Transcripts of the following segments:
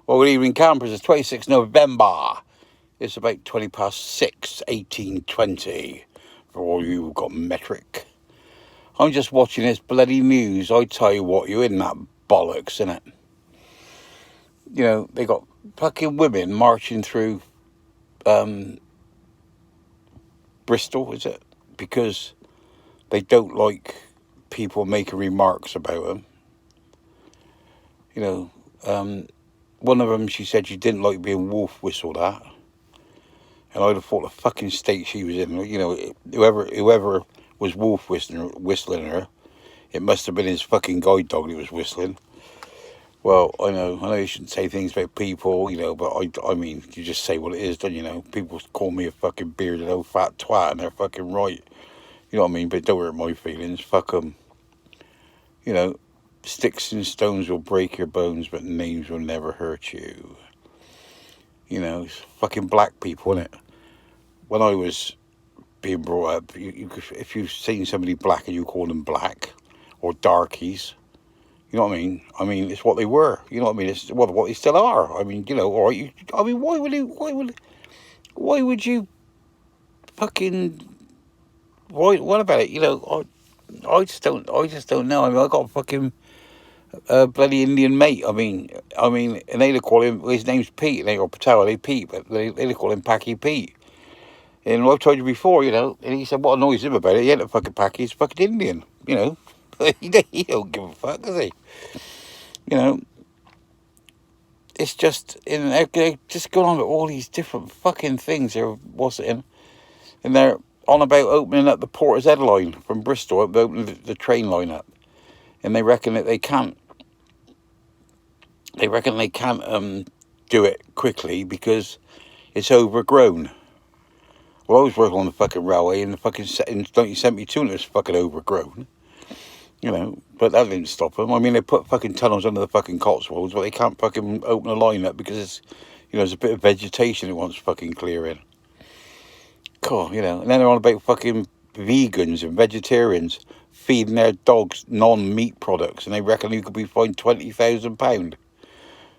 Well, good evening, campers. It's 26th November. It's about 20 past 6, 18:20. For all you who've got metric. I'm just watching this bloody news. I tell you what, you're in that bollocks, innit? You know, they got fucking women marching through Bristol, is it? Because they don't like people making remarks about them. You know, one of them, she said she didn't like being wolf whistled at. And I'd have thought the fucking state she was in, you know, whoever was wolf whistling her, it must have been his fucking guide dog he was whistling. Well, I know you shouldn't say things about people, you know, but I mean, you just say what it is, don't you know? People call me a fucking bearded old fat twat, and they're fucking right. You know what I mean? But don't hurt my feelings. Fuck them. You know, sticks and stones will break your bones, but names will never hurt you. You know, it's fucking black people, innit? When I was being brought up, if you've seen somebody black and you call them black or darkies, you know what I mean? I mean, it's what they were. You know what I mean? It's what they still are. I mean, you know, or I mean, why would you fucking, what about it? You know, I just don't know. I mean, I got a fucking bloody Indian mate. I mean, and they call him, his name's Pete, and they go Patel, they Pete, but they call him Packy Pete. And I've told you before, you know, and he said, what annoys him about it, he ain't a fucking Packy, he's a fucking Indian, you know. He don't give a fuck, does he? You know, it's just, they're just going on with all these different fucking things. And they're on about opening up the Porter's Head line from Bristol, opening the train line up. And they reckon that they can't do it quickly because it's overgrown. Well, I was working on the fucking railway and the fucking in 1972 and it was fucking overgrown. You know, but that didn't stop them. I mean, they put fucking tunnels under the fucking Cotswolds, but they can't fucking open a line up because it's, you know, there's a bit of vegetation it wants fucking clearing. Cool, you know. And then they're on about fucking vegans and vegetarians feeding their dogs non-meat products, and they reckon you could be fined £20,000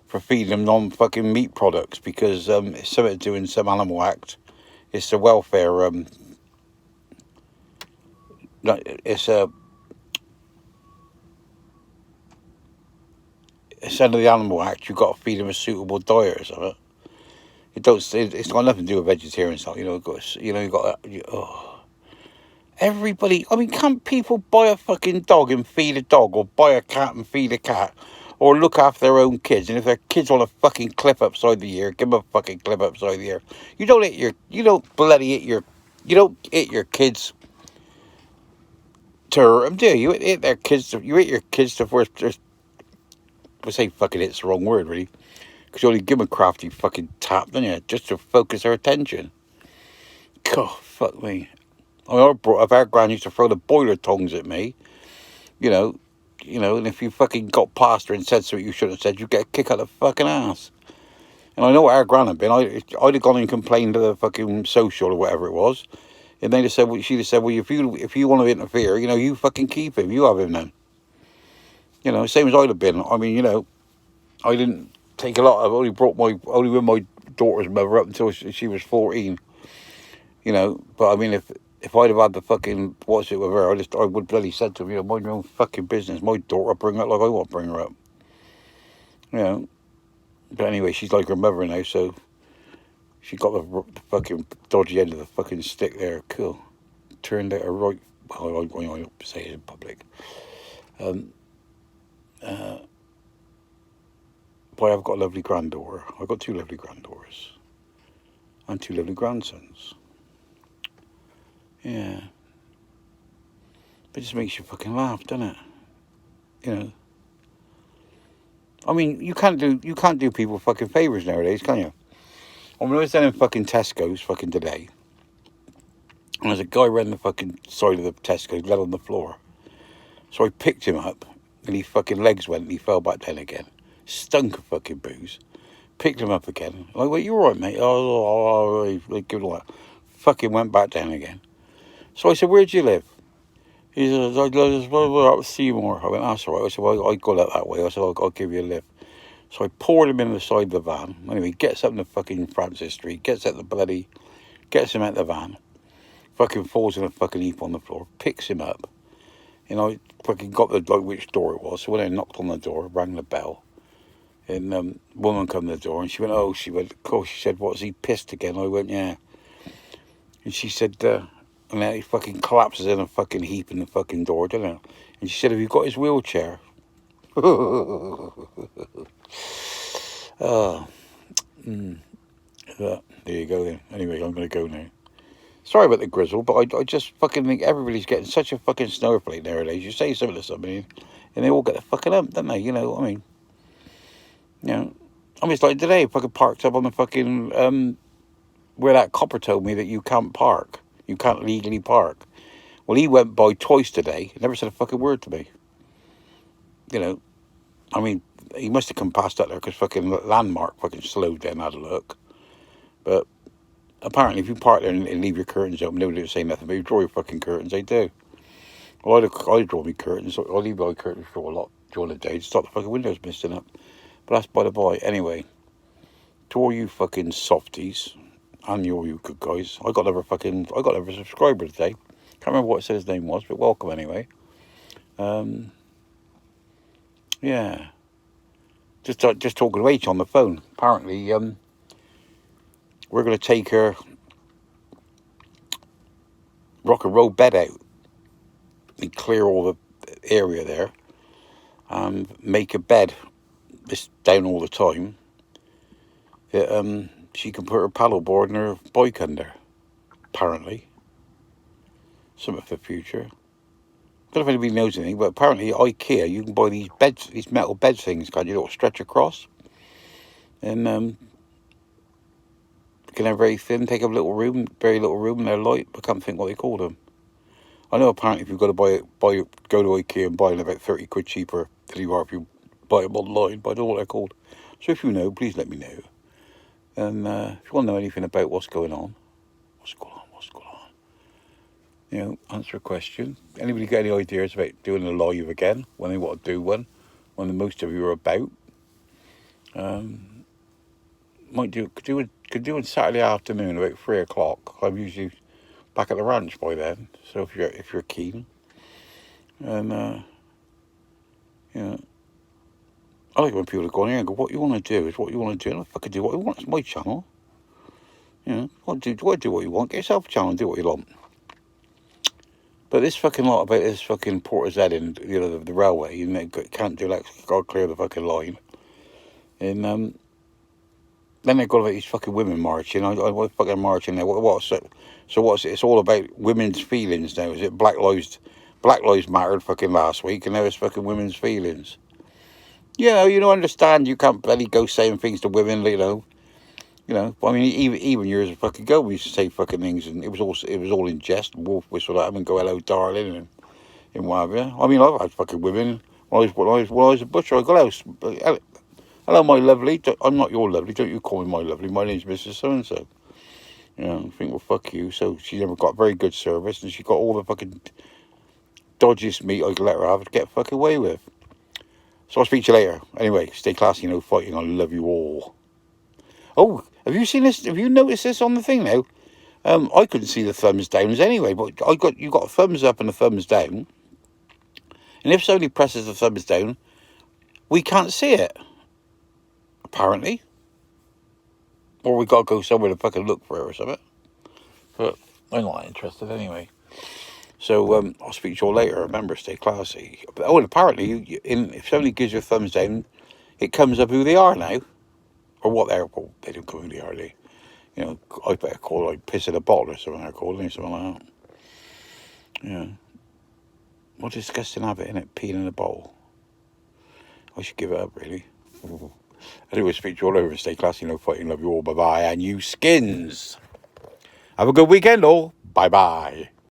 for feeding them non-fucking meat products because it's something to do in some animal act. It's the welfare. It's under the Animal Act. You've got to feed them a suitable diet or something. It's got nothing to do with vegetarian stuff. You know, you've got. Everybody. I mean, can't people buy a fucking dog and feed a dog, or buy a cat and feed a cat, or look after their own kids? And if their kids want a fucking clip upside the ear, give them a fucking clip upside the ear. You don't hit your kids to hurt them, do you? You hit their kids. You hit your kids to first. I say fucking hit's the wrong word, really. Because you only give them a crafty fucking tap, don't you? Just to focus their attention. God, fuck me. I mean, I brought up our gran used to throw the boiler tongs at me. You know, and if you fucking got past her and said something you shouldn't have said, you get a kick out of the fucking ass. And I know what our gran had been. I'd have gone and complained to the fucking social or whatever it was. And they'd have said, she'd have said, well, if you want to interfere, you know, you fucking keep him. You have him then. You know, same as I'd have been. I mean, you know, I didn't take a lot. I only with my daughter's mother up until she was 14. You know, but I mean, if I'd have had the fucking what's it with her, I would bloody said to her, you know, mind your own fucking business. My daughter, bring her up like I want to bring her up. You know, but anyway, she's like her mother now, so she got the fucking dodgy end of the fucking stick there. Cool. Turned out a right. Well, I don't say it in public. But I've got a lovely granddaughter. I've got 2 lovely granddaughters. And 2 lovely grandsons. Yeah. It just makes you fucking laugh, doesn't it? You know. I mean, you can't do people fucking favours nowadays, can you? I mean, I was down in fucking Tesco's fucking today. And there's a guy around the fucking side of the Tesco's, lay on the floor. So I picked him up, and his fucking legs went, and he fell back down again. Stunk of fucking booze. Picked him up again. Like, well, you all right, mate? Give it all that. Fucking went back down again. So I said, where'd you live? He said, we're up Seymour. I went, that's all right. I said, well, I got out that way. I said, I'll give you a lift. So I poured him in the side of the van. Anyway, gets up in the fucking Francis Street, gets him out the van, fucking falls in a fucking heap on the floor, picks him up. And I fucking got the, like, which door it was. So when I knocked on the door, rang the bell. And woman come to the door and she went, oh, she went, of course, she said, what, is he pissed again? I went, yeah. And she said, and then he fucking collapses in a fucking heap in the fucking door, didn't it? And she said, have you got his wheelchair? Oh, there you go then. Anyway, I'm going to go now. Sorry about the grizzle, but I just fucking think everybody's getting such a fucking snowflake nowadays. You say something to somebody and they all get the fucking ump, don't they? You know what I mean? You know, I mean, it's like today, fucking parked up on the fucking, where that copper told me that you can't park. You can't legally park. Well, he went by twice today, never said a fucking word to me. You know, I mean, he must have come past up there because fucking Landmark fucking slowed down, had a look. But apparently, if you park there and leave your curtains open, nobody will say nothing. But if you draw your fucking curtains, they do. Well, I draw my curtains. I leave my curtains for a lot during the day to stop the fucking windows misting up. But that's by the by. Anyway, to all you fucking softies and all you good guys, I got another subscriber today. Can't remember what it said his name was, but welcome anyway. Yeah. Just talking to H on the phone. Apparently, we're going to take her rock and roll bed out and clear all the area there and make a bed this down all the time that she can put her paddleboard and her bike under, apparently. Something for the future. I don't know if anybody knows anything, but apparently at IKEA you can buy these beds, these metal bed things, can't you? Little stretch across. And you can have very thin, take up a little room, very little room, and they're light. I can't think what they call them. I know apparently if you've got to go to IKEA and buy them about 30 quid cheaper than you are if you buy them online, but I don't know what they're called. So if you know, please let me know. And if you want to know anything about what's going on, you know, answer a question. Anybody got any ideas about doing a live again? When they want to do one? When the most of you are about? Could do it Saturday afternoon about 3 o'clock. I'm usually back at the ranch by then. So if you're keen, and you know, I like when people go in here and go, "What you want to do is what you want to do." And I fucking do what I want. It's my channel. You know, do what you want. Get yourself a channel and do what you want. But this fucking lot about this fucking Porter's Head and, you know, the railway, you know, can't do that, got to clear the fucking line. And then they've got about these fucking women marching. I fucking marching there. So what's it? It's all about women's feelings now. Is it Black Lives Mattered fucking last week, and now it's fucking women's feelings. You know, understand you can't bloody go saying things to women, you know. You know, I mean, even years ago, we used to say fucking things, and it was all in jest, wolf whistle at them, and go hello, darling, and what have you. I mean, I've had fucking women when I was a butcher. I go hello, my lovely. I'm not your lovely. Don't you call me my lovely. My name's Mrs. So and so. You know, I think, well, fuck you. So she never got very good service, and she got all the fucking dodgiest meat I could let her have to get fucking away with. So I'll speak to you later. Anyway, stay classy, no fighting. I love you all. Oh, have you seen this? Have you noticed this on the thing now? I couldn't see the thumbs downs anyway, but you got a thumbs up and a thumbs down. And if somebody presses the thumbs down, we can't see it. Apparently. Or we got to go somewhere to fucking look for it or something. But I'm not interested anyway. So I'll speak to you all later. Remember, stay classy. Oh, and apparently, if somebody gives you a thumbs down, it comes up who they are now. Or what they're called. They don't come who they are. They, you know, I better call like piss in a bottle or something they're called, something like that. Yeah. What a disgusting habit, innit? Peeing in a bowl. I should give it up, really. Anyway, speak to you all over. Stay classy, no fighting, love you all. Bye-bye. And you skins. Have a good weekend, all. Bye-bye.